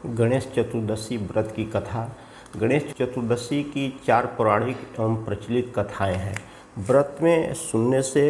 गणेश चतुर्दशी व्रत की कथा। गणेश चतुर्दशी की 4 पौराणिक एवं प्रचलित कथाएं हैं। व्रत में सुनने से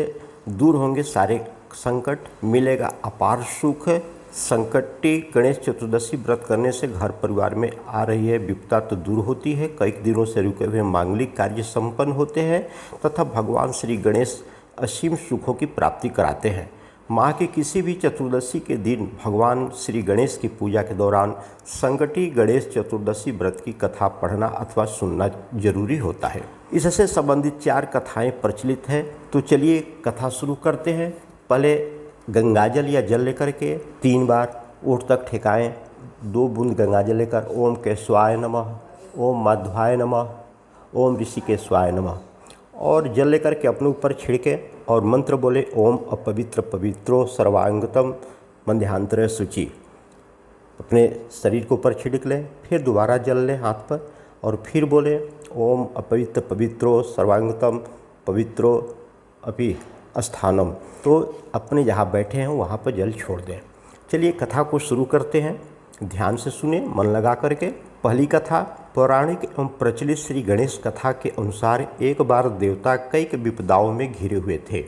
दूर होंगे सारे संकट, मिलेगा अपार सुख। संकटी गणेश चतुर्दशी व्रत करने से घर परिवार में आ रही है विपदा तो दूर होती है, कई दिनों से रुके हुए मांगलिक कार्य संपन्न होते हैं तथा भगवान श्री गणेश असीम सुखों की प्राप्ति कराते हैं। माह की किसी भी चतुर्दशी के दिन भगवान श्री गणेश की पूजा के दौरान संकटी गणेश चतुर्दशी व्रत की कथा पढ़ना अथवा सुनना जरूरी होता है। इससे संबंधित 4 कथाएं प्रचलित हैं। तो चलिए कथा शुरू करते हैं। पहले गंगाजल या जल लेकर के 3 बार ओठ तक ठेकाएं। 2 बूंद गंगाजल लेकर ओम केशवाय नमः, ओम माधवाय नमः, ओम ऋषिकेश्वाय नमः और जल लेकर के अपने ऊपर छिड़के और मंत्र बोले ओम अपवित्र पवित्रो सर्वांगतम मध्यांतर शुचि। अपने शरीर के ऊपर छिड़क लें, फिर दोबारा जल लें हाथ पर और फिर बोले ओम अपवित्र पवित्रो सर्वांगतम पवित्रो अपि स्थानम। तो अपने जहाँ बैठे हैं वहाँ पर जल छोड़ दें। चलिए कथा को शुरू करते हैं। ध्यान से सुने, मन लगा करके। पहली कथा पौराणिक एवं प्रचलित श्री गणेश कथा के अनुसार एक बार देवता कई विपदाओं में घिरे हुए थे।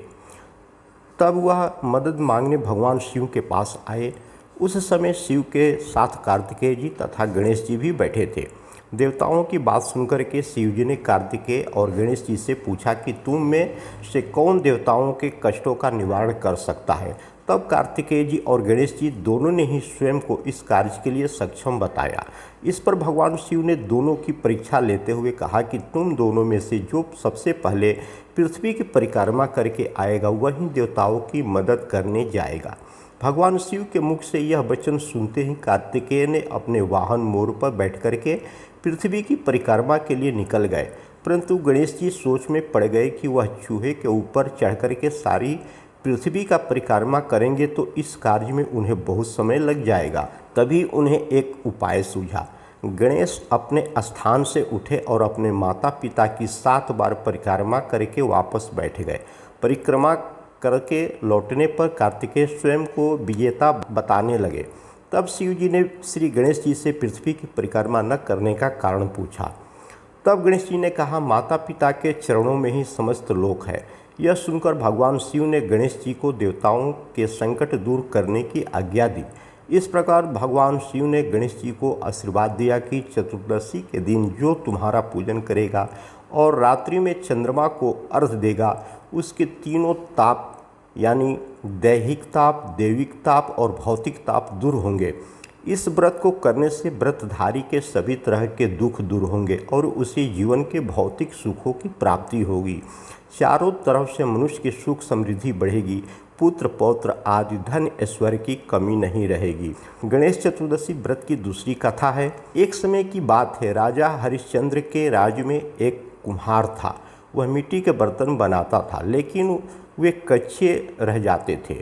तब वह मदद मांगने भगवान शिव के पास आए। उस समय शिव के साथ कार्तिकेय जी तथा गणेश जी भी बैठे थे। देवताओं की बात सुनकर के शिव जी ने कार्तिकेय और गणेश जी से पूछा कि तुम में से कौन देवताओं के कष्टों का निवारण कर सकता है। तब कार्तिकेय जी और गणेश जी दोनों ने ही स्वयं को इस कार्य के लिए सक्षम बताया। इस पर भगवान शिव ने दोनों की परीक्षा लेते हुए कहा कि तुम दोनों में से जो सबसे पहले पृथ्वी की परिक्रमा करके आएगा वही देवताओं की मदद करने जाएगा। भगवान शिव के मुख से यह वचन सुनते ही कार्तिकेय ने अपने वाहन मोर पर बैठ करके पृथ्वी की परिक्रमा के लिए निकल गए, परंतु गणेश जी सोच में पड़ गए कि वह चूहे के ऊपर चढ़ करके सारी पृथ्वी का परिक्रमा करेंगे तो इस कार्य में उन्हें बहुत समय लग जाएगा। तभी उन्हें एक उपाय सूझा। गणेश अपने स्थान से उठे और अपने माता पिता की 7 बार परिक्रमा करके वापस बैठ गए। परिक्रमा करके लौटने पर कार्तिकेय स्वयं को विजेता बताने लगे। तब शिव जी ने श्री गणेश जी से पृथ्वी की परिक्रमा न करने का कारण पूछा। तब गणेश जी ने कहा, माता पिता के चरणों में ही समस्त लोक है। यह सुनकर भगवान शिव ने गणेश जी को देवताओं के संकट दूर करने की आज्ञा दी। इस प्रकार भगवान शिव ने गणेश जी को आशीर्वाद दिया कि चतुर्दशी के दिन जो तुम्हारा पूजन करेगा और रात्रि में चंद्रमा को अर्घ देगा उसके तीनों ताप यानी दैहिक ताप, देविक ताप और भौतिक ताप दूर होंगे। इस व्रत को करने से व्रतधारी के सभी तरह के दुख दूर होंगे और उसे जीवन के भौतिक सुखों की प्राप्ति होगी। चारों तरफ से मनुष्य की सुख समृद्धि बढ़ेगी, पुत्र पौत्र आदि धन ऐश्वर्य की कमी नहीं रहेगी। गणेश चतुर्दशी व्रत की दूसरी कथा है। एक समय की बात है, राजा हरिश्चंद्र के राज्य में एक कुम्हार था। वह मिट्टी के बर्तन बनाता था, लेकिन वे कच्चे रह जाते थे।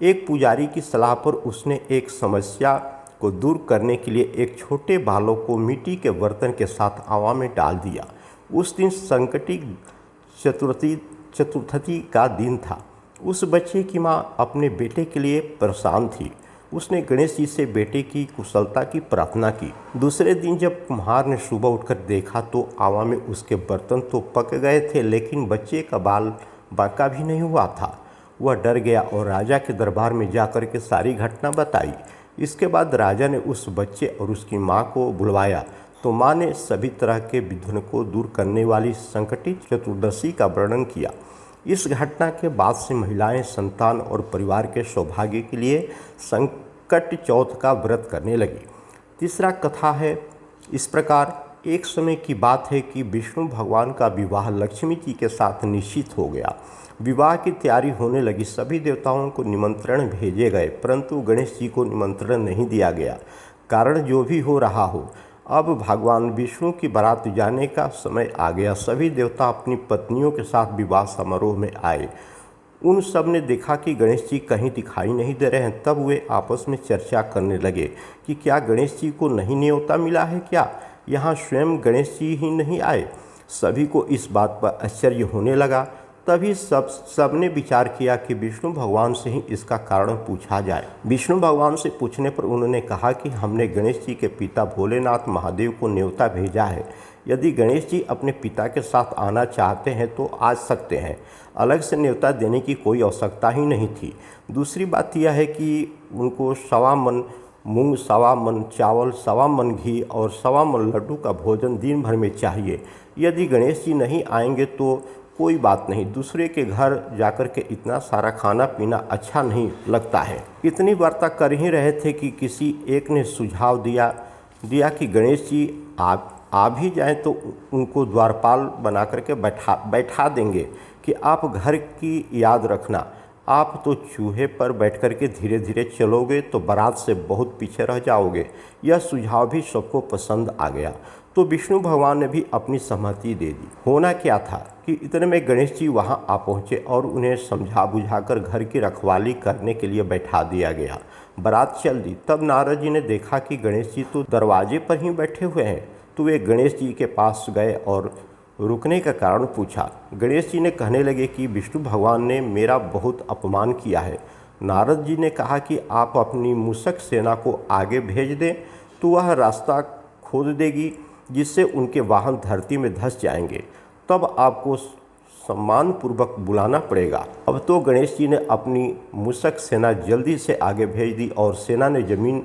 एक पुजारी की सलाह पर उसने एक समस्या को दूर करने के लिए एक छोटे बालक को मिट्टी के बर्तन के साथ आवा में डाल दिया। उस दिन संकटी चतुर्थी का दिन था। उस बच्चे की माँ अपने बेटे के लिए परेशान थी। उसने गणेश जी से बेटे की कुशलता की प्रार्थना की। दूसरे दिन जब कुम्हार ने सुबह उठकर देखा तो आवा में उसके बर्तन तो पक गए थे, लेकिन बच्चे का बाल बांका भी नहीं हुआ था। वह डर गया और राजा के दरबार में जाकर के सारी घटना बताई। इसके बाद राजा ने उस बच्चे और उसकी माँ को बुलवाया तो माँ ने सभी तरह के विघ्न को दूर करने वाली संकटी चतुर्दशी का वर्णन किया। इस घटना के बाद से महिलाएं संतान और परिवार के सौभाग्य के लिए संकट चौथ का व्रत करने लगी। तीसरा कथा है इस प्रकार। एक समय की बात है कि विष्णु भगवान का विवाह लक्ष्मी जी के साथ निश्चित हो गया। विवाह की तैयारी होने लगी। सभी देवताओं को निमंत्रण भेजे गए, परंतु गणेश जी को निमंत्रण नहीं दिया गया। कारण जो भी हो रहा हो, अब भगवान विष्णु की बारात जाने का समय आ गया। सभी देवता अपनी पत्नियों के साथ विवाह समारोह में आए। उन सब ने देखा कि गणेश जी कहीं दिखाई नहीं दे रहे हैं। तब वे आपस में चर्चा करने लगे कि क्या गणेश जी को नहीं न्योता मिला है, क्या यहाँ स्वयं गणेश जी ही नहीं आए। सभी को इस बात पर आश्चर्य होने लगा। तभी सबने विचार किया कि विष्णु भगवान से ही इसका कारण पूछा जाए। विष्णु भगवान से पूछने पर उन्होंने कहा कि हमने गणेश जी के पिता भोलेनाथ महादेव को न्योता भेजा है। यदि गणेश जी अपने पिता के साथ आना चाहते हैं तो आ सकते हैं, अलग से न्योता देने की कोई आवश्यकता ही नहीं थी। दूसरी बात यह है कि उनको 1.25 मन मूंग, 1.25 मन चावल, 1.25 मन घी और 1.25 मन लड्डू का भोजन दिन भर में चाहिए। यदि गणेश जी नहीं आएंगे तो कोई बात नहीं, दूसरे के घर जाकर के इतना सारा खाना पीना अच्छा नहीं लगता है। इतनी वार्ता कर ही रहे थे कि किसी एक ने सुझाव दिया कि गणेश जी आ भी जाएं तो उनको द्वारपाल बना करके बैठा देंगे कि आप घर की याद रखना, आप तो चूहे पर बैठ कर के धीरे धीरे चलोगे तो बारात से बहुत पीछे रह जाओगे। यह सुझाव भी सबको पसंद आ गया तो विष्णु भगवान ने भी अपनी सहमति दे दी। होना क्या था कि इतने में गणेश जी वहां आ पहुंचे और उन्हें समझा बुझाकर घर की रखवाली करने के लिए बैठा दिया गया। बारात चल दी। तब नारद जी ने देखा कि गणेश जी तो दरवाजे पर ही बैठे हुए हैं, तो वे गणेश जी के पास गए और रुकने का कारण पूछा। गणेश जी ने कहने लगे कि विष्णु भगवान ने मेरा बहुत अपमान किया है। नारद जी ने कहा कि आप अपनी मूषक सेना को आगे भेज दें तो वह रास्ता खोद देगी, जिससे उनके वाहन धरती में धंस जाएंगे, तब आपको सम्मानपूर्वक बुलाना पड़ेगा। अब तो गणेश जी ने अपनी मूषक सेना जल्दी से आगे भेज दी और सेना ने जमीन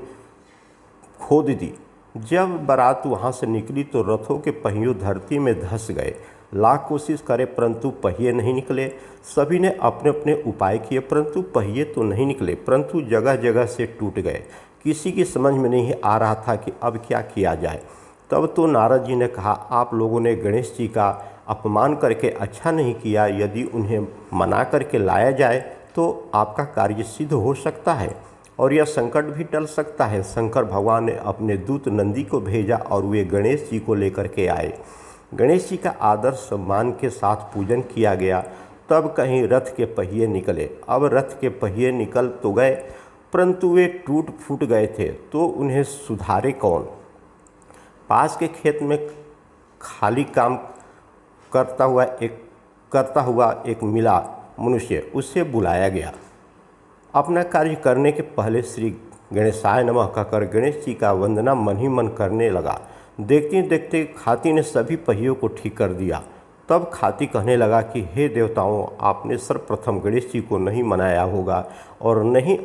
खोद दी। जब बारात वहां से निकली तो रथों के पहियों धरती में धंस गए। लाख कोशिश करे परंतु पहिए नहीं निकले। सभी ने अपने अपने उपाय किए परंतु पहिए तो नहीं निकले, परंतु जगह जगह से टूट गए। किसी की समझ में नहीं आ रहा था कि अब क्या किया जाए। तब तो नारद जी ने कहा, आप लोगों ने गणेश जी का अपमान करके अच्छा नहीं किया। यदि उन्हें मना करके लाया जाए तो आपका कार्य सिद्ध हो सकता है और यह संकट भी टल सकता है। शंकर भगवान ने अपने दूत नंदी को भेजा और वे गणेश जी को लेकर के आए। गणेश जी का आदर सम्मान के साथ पूजन किया गया। तब कहीं रथ के पहिए निकले। अब रथ के पहिए निकल तो गए परंतु वे टूट फूट गए थे, तो उन्हें सुधारे कौन। पास के खेत में खाली काम करता हुआ एक मिला मनुष्य, उससे बुलाया गया। अपना कार्य करने के पहले श्री गणेशाय नमः कहकर गणेश जी का वंदना मन ही मन करने लगा। देखते देखते खाती ने सभी पहियों को ठीक कर दिया। तब खाती कहने लगा कि हे देवताओं, आपने सर्वप्रथम गणेश जी को नहीं मनाया होगा और नहीं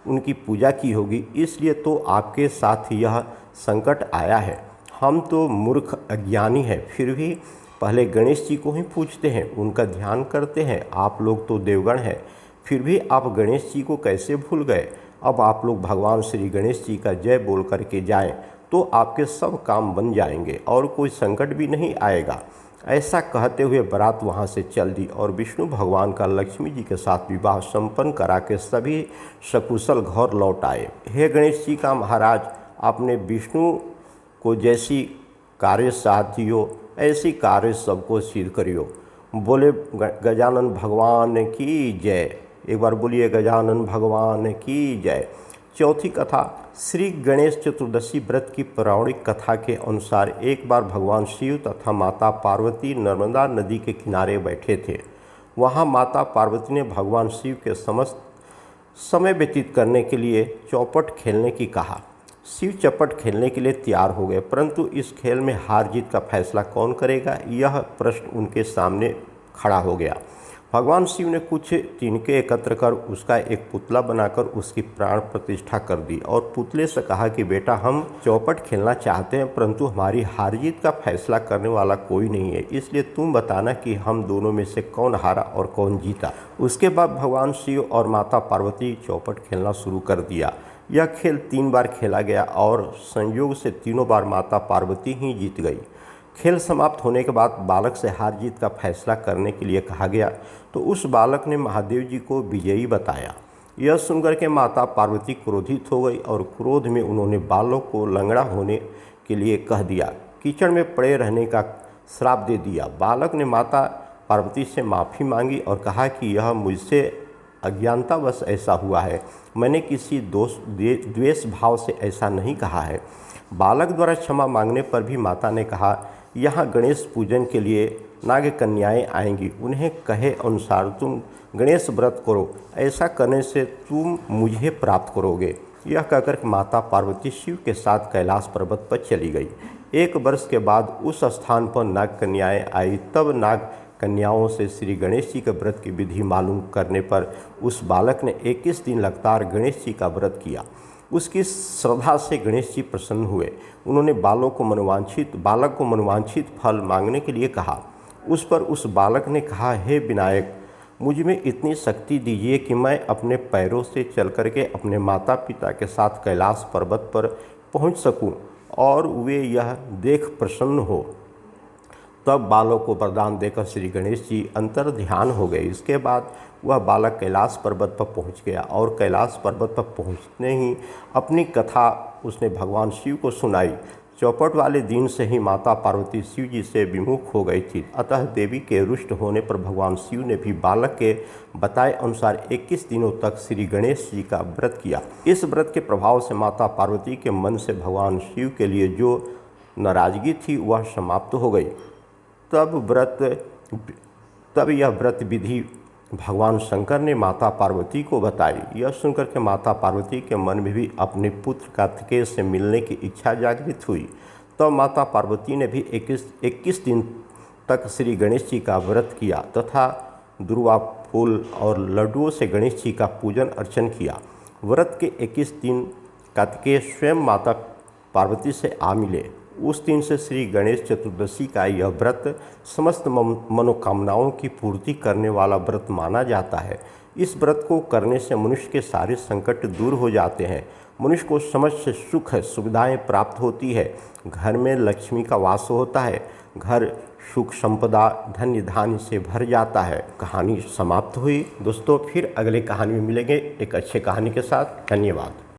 उनकी पूजा की होगी, इसलिए तो आपके साथ यह संकट आया है। हम तो मूर्ख अज्ञानी हैं, फिर भी पहले गणेश जी को ही पूजते हैं, उनका ध्यान करते हैं। आप लोग तो देवगण हैं, फिर भी आप गणेश जी को कैसे भूल गए। अब आप लोग भगवान श्री गणेश जी का जय बोल करके जाएं तो आपके सब काम बन जाएंगे और कोई संकट भी नहीं आएगा। ऐसा कहते हुए बारात वहाँ से चल दी और विष्णु भगवान का लक्ष्मी जी के साथ विवाह संपन्न करा के सभी सकुशल घर लौट आए। हे गणेश जी का महाराज, आपने विष्णु को जैसी कार्य साधियो ऐसी कार्य सबको सिद्ध करियो। बोले गजानन भगवान की जय। एक बार बोलिए गजानन भगवान की जय। चौथी कथा श्री गणेश चतुर्दशी व्रत की पौराणिक कथा के अनुसार एक बार भगवान शिव तथा माता पार्वती नर्मदा नदी के किनारे बैठे थे। वहां माता पार्वती ने भगवान शिव के समस्त समय व्यतीत करने के लिए चौपट खेलने की कहा। शिव चौपट खेलने के लिए तैयार हो गए, परंतु इस खेल में हार जीत का फैसला कौन करेगा, यह प्रश्न उनके सामने खड़ा हो गया। भगवान शिव ने कुछ तिनके एकत्र कर उसका एक पुतला बनाकर उसकी प्राण प्रतिष्ठा कर दी और पुतले से कहा कि बेटा, हम चौपट खेलना चाहते हैं परंतु हमारी हार जीत का फैसला करने वाला कोई नहीं है, इसलिए तुम बताना कि हम दोनों में से कौन हारा और कौन जीता। उसके बाद भगवान शिव और माता पार्वती चौपट खेलना शुरू कर दिया। यह खेल 3 बार खेला गया और संयोग से तीनों बार माता पार्वती ही जीत गई। खेल समाप्त होने के बाद बालक से हार जीत का फैसला करने के लिए कहा गया, तो उस बालक ने महादेव जी को विजयी बताया। यह सुनकर के माता पार्वती क्रोधित हो गई और क्रोध में उन्होंने बालक को लंगड़ा होने के लिए कह दिया, कीचड़ में पड़े रहने का श्राप दे दिया। बालक ने माता पार्वती से माफ़ी मांगी और कहा कि यह मुझसे अज्ञानतावश ऐसा हुआ है, मैंने किसी द्वेष भाव से ऐसा नहीं कहा है। बालक द्वारा क्षमा मांगने पर भी माता ने कहा, यहाँ गणेश पूजन के लिए नाग कन्याएं आएंगी, उन्हें कहे अनुसार तुम गणेश व्रत करो, ऐसा करने से तुम मुझे प्राप्त करोगे। यह कहकर माता पार्वती शिव के साथ कैलाश पर्वत पर चली गई। 1 वर्ष के बाद उस स्थान पर नाग कन्याएं आई। तब नाग कन्याओं से श्री गणेश जी के व्रत की विधि मालूम करने पर उस बालक ने 21 दिन लगातार गणेश जी का व्रत किया। उसकी श्रद्धा से गणेश जी प्रसन्न हुए। उन्होंने बालक को मनवांछित फल मांगने के लिए कहा। उस पर उस बालक ने कहा, हे विनायक, मुझ में इतनी शक्ति दीजिए कि मैं अपने पैरों से चल करके अपने माता पिता के साथ कैलाश पर्वत पर पहुंच सकूं और वे यह देख प्रसन्न हो। तब बालक को वरदान देकर श्री गणेश जी अंतर ध्यान हो गए। इसके बाद वह बालक कैलाश पर्वत पर पहुंच गया और कैलाश पर्वत पर पहुंचने ही अपनी कथा उसने भगवान शिव को सुनाई। चौपट वाले दिन से ही माता पार्वती शिव जी से विमुख हो गई थी। अतः देवी के रुष्ट होने पर भगवान शिव ने भी बालक के बताए अनुसार 21 दिनों तक श्री गणेश जी का व्रत किया। इस व्रत के प्रभाव से माता पार्वती के मन से भगवान शिव के लिए जो नाराजगी थी वह समाप्त हो गई। तब यह व्रत विधि भगवान शंकर ने माता पार्वती को बताई। यह सुनकर के माता पार्वती के मन में भी अपने पुत्र कार्तिकेय से मिलने की इच्छा जागृत हुई। तब माता पार्वती ने भी 21 दिन तक श्री गणेश जी का व्रत किया तथा दुर्वा फूल और लड्डुओं से गणेश जी का पूजन अर्चन किया। व्रत के 21 दिन कार्तिकेय स्वयं माता पार्वती से आ मिले। उस दिन से श्री गणेश चतुर्दशी का यह व्रत समस्त मनोकामनाओं की पूर्ति करने वाला व्रत माना जाता है। इस व्रत को करने से मनुष्य के सारे संकट दूर हो जाते हैं। मनुष्य को समस्त सुख सुविधाएं प्राप्त होती है। घर में लक्ष्मी का वास होता है। घर सुख संपदा धन्य धान्य से भर जाता है। कहानी समाप्त हुई। दोस्तों फिर अगले कहानी में मिलेंगे एक अच्छे कहानी के साथ। धन्यवाद।